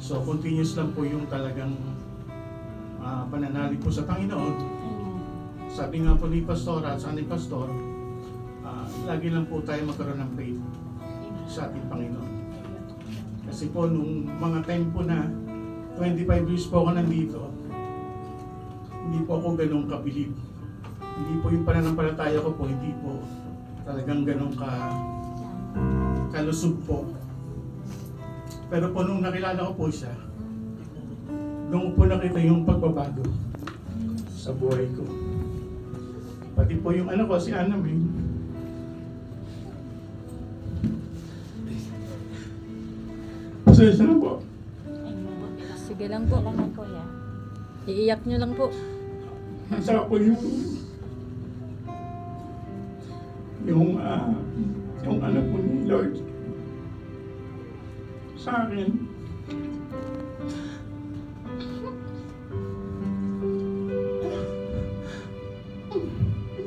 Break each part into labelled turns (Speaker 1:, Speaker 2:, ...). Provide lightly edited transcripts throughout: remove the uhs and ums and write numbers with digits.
Speaker 1: So continuous lang po yung talagang pananalig po sa Panginoon. Sabi nga po ni Pastora at sa ni Pastor, lagi lang po tayo magkaroon ng faith sa ating Panginoon. Kasi po nung mga time po na 25 years po ako nandito, hindi po ako ganun kabilib. Hindi po yung pananampalataya ko po, hindi po talagang ganun kalusog po. Pero po nung nakilala ko po siya, doon po nakita yung pagbabago sa buhay ko. Pati po yung anak ko, si Anaming. Pasensya na po.
Speaker 2: Sige lang po. Iiyak nyo lang po.
Speaker 1: At saka po yung anak po ni Lord sa akin.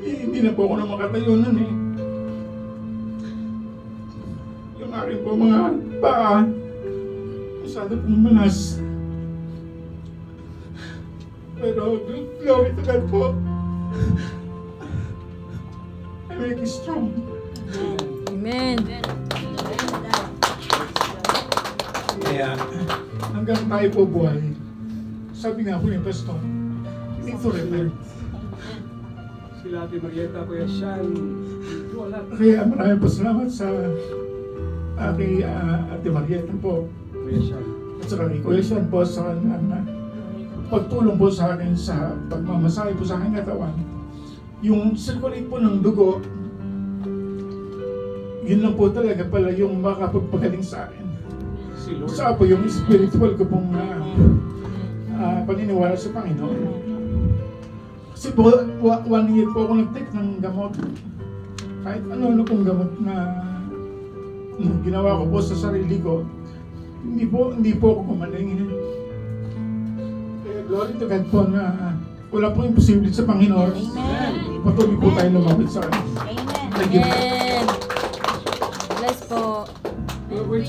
Speaker 1: Hindi na po ako na makatayo nun eh. Yung akin po mga paa, masyado pong malas. Pero glory to God po. I make you strong.
Speaker 2: Amen.
Speaker 1: Kaya hanggang tayo po buhay, sabi nga po ni Pastor, hindi to repent.
Speaker 3: Sila Ate Marieta, Kuya Sean, wala.
Speaker 1: Kaya maraming pasalamat sa aking Ate Marieta po.
Speaker 3: Kuya Sean.
Speaker 1: At saka kay Kuya Sean po sa pagtulong po sa akin sa pagmamasahe po sa aking katawan. Yung circulate po ng dugo, yun lang po talaga pala yung makapagpagaling sa akin.
Speaker 3: Si Lord.
Speaker 1: Sa po yung spiritual ko pong paniniwala sa Panginoon. Kasi po, 1 year po ako nag-take ng gamot. Kahit ano pong gamot na ginawa ko po sa sarili ko, hindi po ako gumaling. Kaya glory to God po na wala po imposible sa Panginoon.
Speaker 2: Amen.
Speaker 1: Patuloy po tayo lumapit sa Kanya.
Speaker 2: Amen.
Speaker 1: Thank you.
Speaker 2: Bless po.
Speaker 3: Wait,